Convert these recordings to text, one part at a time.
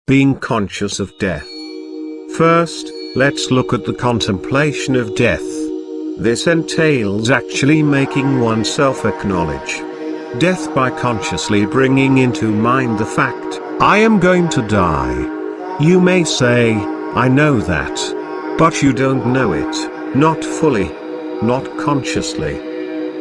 being conscious of death. First, let's look at the contemplation of death. This entails actually making oneself acknowledge death by consciously bringing into mind the fact, I am going to die. You may say, I know that. But you don't know it, not fully, not consciously.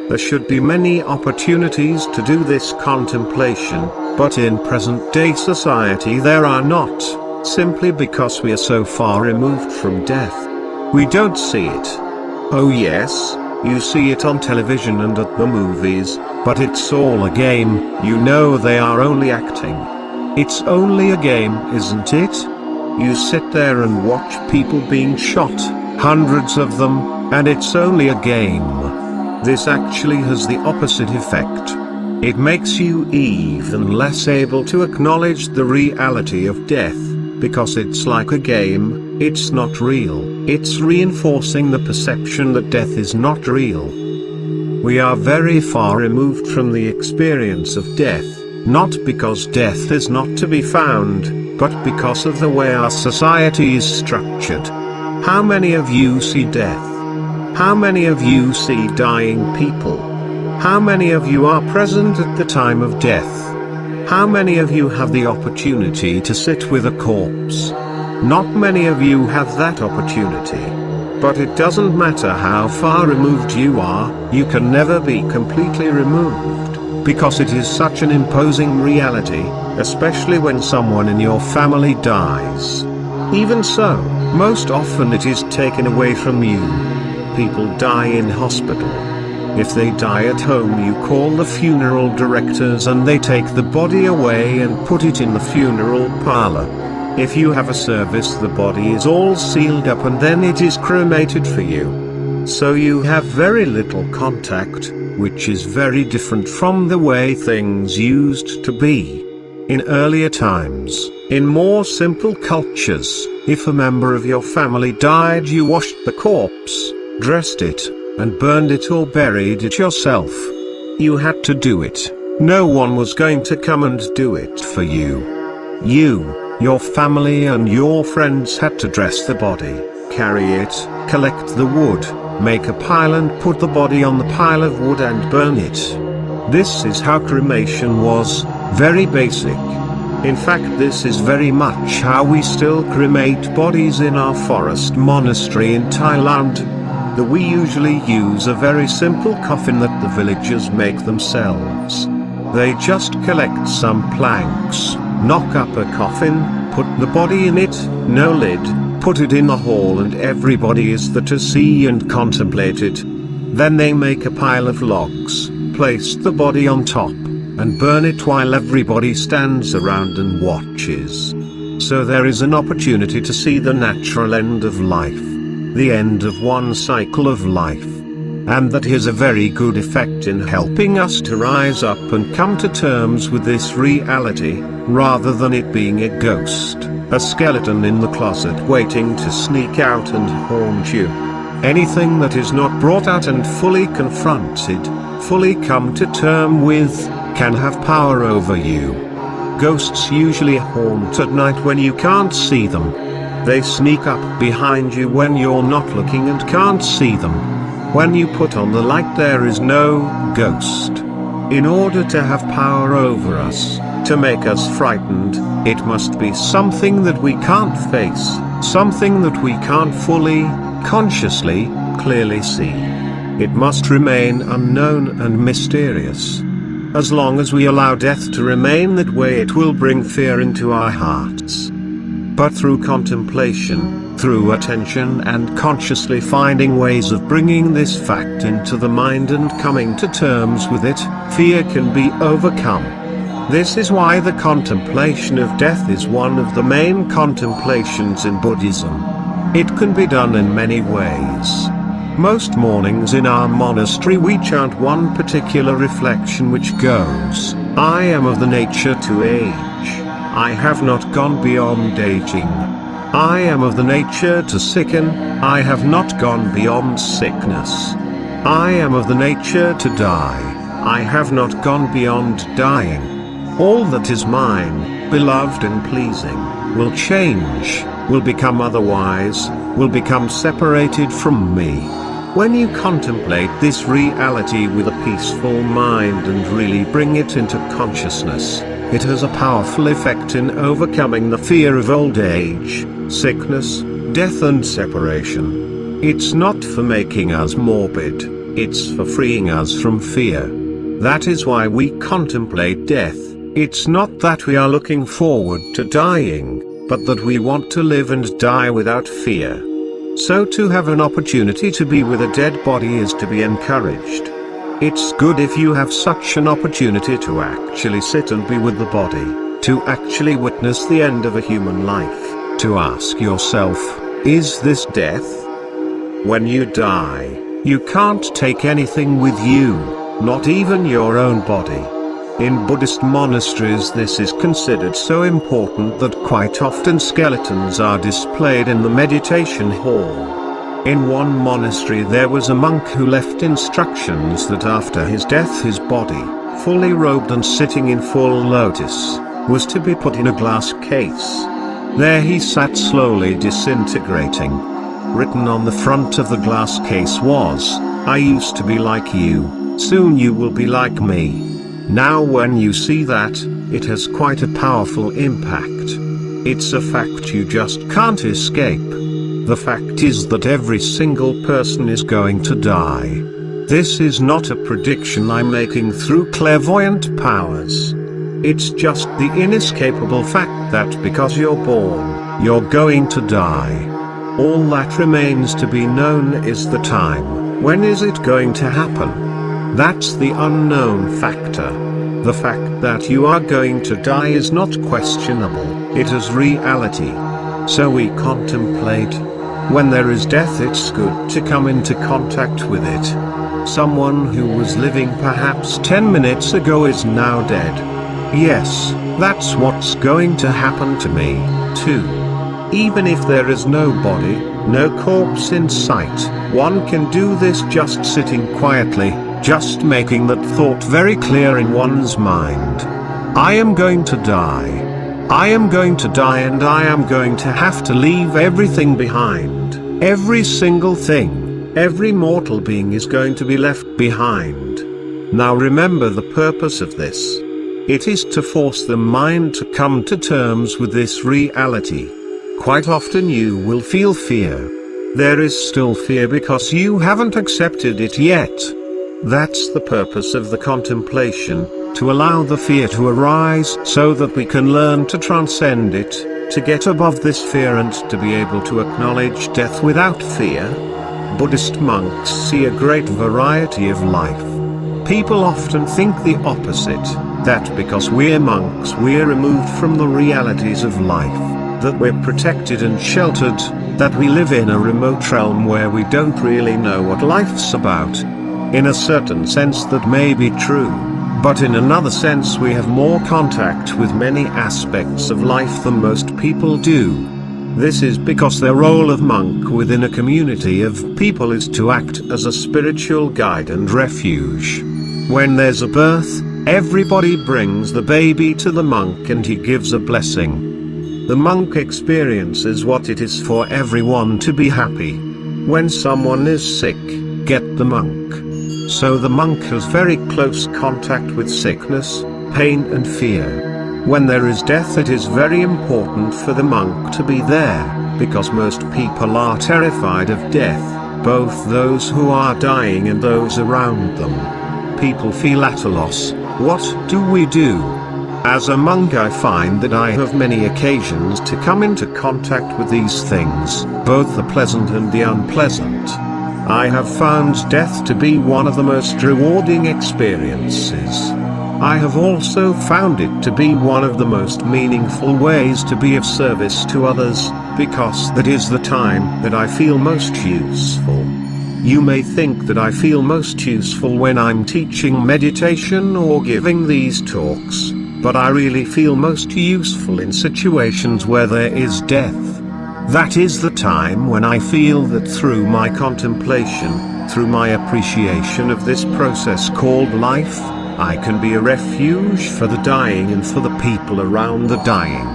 There should be many opportunities to do this contemplation, but in present-day society there are not, simply because we are so far removed from death. We don't see it. Oh yes, you see it on television and at the movies, but it's all a game. You know they are only acting. It's only a game, isn't it? You sit there and watch people being shot, hundreds of them, and it's only a game. This actually has the opposite effect. It makes you even less able to acknowledge the reality of death, because it's like a game, it's not real, it's reinforcing the perception that death is not real. We are very far removed from the experience of death, not because death is not to be found, but because of the way our society is structured. How many of you see death? How many of you see dying people? How many of you are present at the time of death? How many of you have the opportunity to sit with a corpse? Not many of you have that opportunity. But it doesn't matter how far removed you are, you can never be completely removed, because it is such an imposing reality, especially when someone in your family dies. Even so, most often it is taken away from you. People die in hospital. If they die at home, you call the funeral directors and they take the body away and put it in the funeral parlor. If you have a service, the body is all sealed up and then it is cremated for you. So you have very little contact, which is very different from the way things used to be. In earlier times, in more simple cultures, if a member of your family died, you washed the corpse, dressed it, and burned it or buried it yourself. You had to do it. No one was going to come and do it for you. You, your family and your friends had to dress the body, carry it, collect the wood, make a pile and put the body on the pile of wood and burn it. This is how cremation was, very basic. In fact, this is very much how we still cremate bodies in our forest monastery in Thailand. We usually use a very simple coffin that the villagers make themselves. They just collect some planks, knock up a coffin, put the body in it, no lid, put it in the hall and everybody is there to see and contemplate it. Then they make a pile of logs, place the body on top, and burn it while everybody stands around and watches. So there is an opportunity to see the natural end of life. The end of one cycle of life. And that has a very good effect in helping us to rise up and come to terms with this reality, rather than it being a ghost, a skeleton in the closet waiting to sneak out and haunt you. Anything that is not brought out and fully confronted, fully come to term with, can have power over you. Ghosts usually haunt at night when you can't see them. They sneak up behind you when you're not looking and can't see them. When you put on the light, there is no ghost. In order to have power over us, to make us frightened, it must be something that we can't face, something that we can't fully, consciously, clearly see. It must remain unknown and mysterious. As long as we allow death to remain that way, it will bring fear into our hearts. But through contemplation, through attention and consciously finding ways of bringing this fact into the mind and coming to terms with it, fear can be overcome. This is why the contemplation of death is one of the main contemplations in Buddhism. It can be done in many ways. Most mornings in our monastery we chant one particular reflection which goes, I am of the nature to age. I have not gone beyond aging. I am of the nature to sicken, I have not gone beyond sickness. I am of the nature to die, I have not gone beyond dying. All that is mine, beloved and pleasing, will change, will become otherwise, will become separated from me. When you contemplate this reality with a peaceful mind and really bring it into consciousness, it has a powerful effect in overcoming the fear of old age, sickness, death and separation. It's not for making us morbid, it's for freeing us from fear. That is why we contemplate death. It's not that we are looking forward to dying, but that we want to live and die without fear. So to have an opportunity to be with a dead body is to be encouraged. It's good if you have such an opportunity to actually sit and be with the body, to actually witness the end of a human life, to ask yourself, is this death? When you die, you can't take anything with you, not even your own body. In Buddhist monasteries this is considered so important that quite often skeletons are displayed in the meditation hall. In one monastery there was a monk who left instructions that after his death his body, fully robed and sitting in full lotus, was to be put in a glass case. There he sat slowly disintegrating. Written on the front of the glass case was, "I used to be like you, soon you will be like me." Now when you see that, it has quite a powerful impact. It's a fact you just can't escape. The fact is that every single person is going to die. This is not a prediction I'm making through clairvoyant powers. It's just the inescapable fact that because you're born, you're going to die. All that remains to be known is the time. When is it going to happen? That's the unknown factor. The fact that you are going to die is not questionable, it is reality. So we contemplate. When there is death it's good to come into contact with it. Someone who was living perhaps 10 minutes ago is now dead. Yes, that's what's going to happen to me, too. Even if there is no body, no corpse in sight, one can do this just sitting quietly, just making that thought very clear in one's mind. I am going to die. I am going to die and I am going to have to leave everything behind. Every single thing, every mortal being is going to be left behind. Now remember the purpose of this. It is to force the mind to come to terms with this reality. Quite often you will feel fear. There is still fear because you haven't accepted it yet. That's the purpose of the contemplation, to allow the fear to arise so that we can learn to transcend it, to get above this fear and to be able to acknowledge death without fear. Buddhist monks see a great variety of life. People often think the opposite, that because we're monks we're removed from the realities of life, that we're protected and sheltered, that we live in a remote realm where we don't really know what life's about. In a certain sense that may be true, but in another sense we have more contact with many aspects of life than most people do. This is because their role of monk within a community of people is to act as a spiritual guide and refuge. When there's a birth, everybody brings the baby to the monk and he gives a blessing. The monk experiences what it is for everyone to be happy. When someone is sick, get the monk. So the monk has very close contact with sickness, pain and fear. When there is death it is very important for the monk to be there, because most people are terrified of death, both those who are dying and those around them. People feel at a loss. What do we do? As a monk I find that I have many occasions to come into contact with these things, both the pleasant and the unpleasant. I have found death to be one of the most rewarding experiences. I have also found it to be one of the most meaningful ways to be of service to others, because that is the time that I feel most useful. You may think that I feel most useful when I'm teaching meditation or giving these talks, but I really feel most useful in situations where there is death. That is the time when I feel that through my contemplation, through my appreciation of this process called life, I can be a refuge for the dying and for the people around the dying.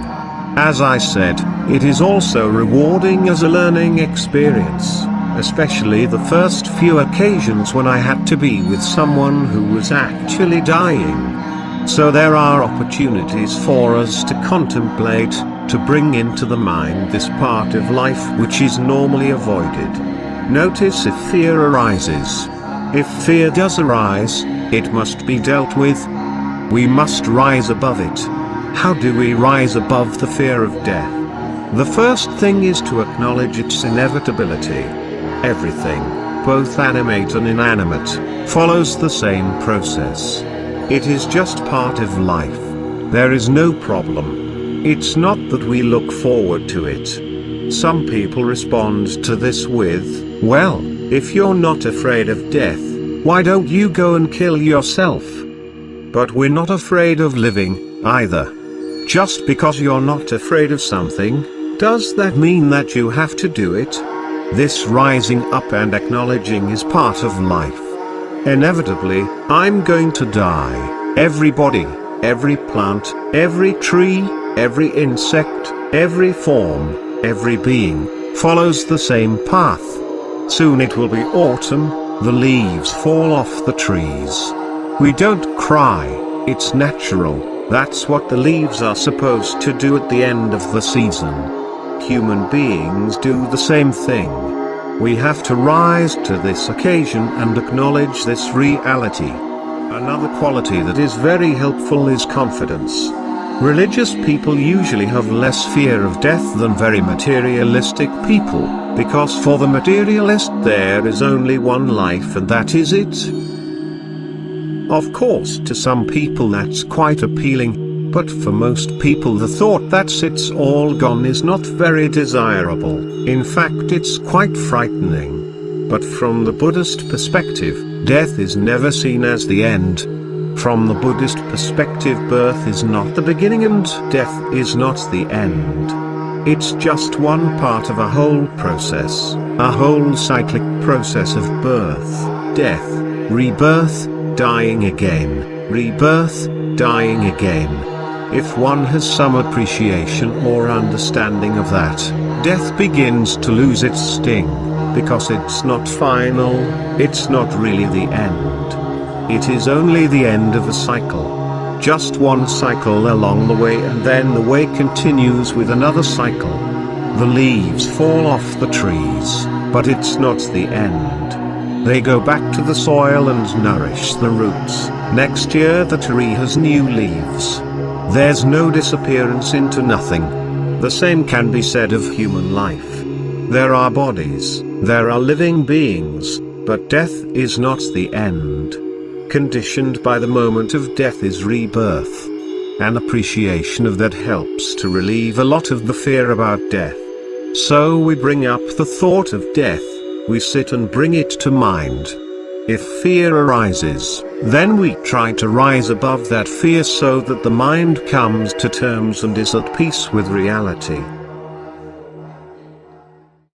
As I said, it is also rewarding as a learning experience, especially the first few occasions when I had to be with someone who was actually dying. So there are opportunities for us to contemplate, to bring into the mind this part of life which is normally avoided. Notice if fear arises. If fear does arise, it must be dealt with. We must rise above it. How do we rise above the fear of death? The first thing is to acknowledge its inevitability. Everything, both animate and inanimate, follows the same process. It is just part of life. There is no problem. It's not that we look forward to it. Some people respond to this with, well, if you're not afraid of death, why don't you go and kill yourself? But we're not afraid of living, either. Just because you're not afraid of something, does that mean that you have to do it? This rising up and acknowledging is part of life. Inevitably, I'm going to die. Everybody, every plant, every tree, every insect, every form, every being, follows the same path. Soon it will be autumn, the leaves fall off the trees. We don't cry, it's natural. That's what the leaves are supposed to do at the end of the season. Human beings do the same thing. We have to rise to this occasion and acknowledge this reality. Another quality that is very helpful is confidence. Religious people usually have less fear of death than very materialistic people, because for the materialist there is only one life and that is it. Of course, to some people that's quite appealing, but for most people the thought that it's all gone is not very desirable. In fact, it's quite frightening. But from the Buddhist perspective, death is never seen as the end. From the Buddhist perspective, birth is not the beginning and death is not the end. It's just one part of a whole process, a whole cyclic process of birth, death, rebirth, dying again, rebirth, dying again. If one has some appreciation or understanding of that, death begins to lose its sting, because it's not final, it's not really the end. It is only the end of a cycle. Just one cycle along the way, and then the way continues with another cycle. The leaves fall off the trees, but it's not the end. They go back to the soil and nourish the roots. Next year the tree has new leaves. There's no disappearance into nothing. The same can be said of human life. There are bodies, there are living beings, but death is not the end. Conditioned by the moment of death is rebirth. An appreciation of that helps to relieve a lot of the fear about death. So we bring up the thought of death. We sit and bring it to mind. If fear arises, then we try to rise above that fear so that the mind comes to terms and is at peace with reality.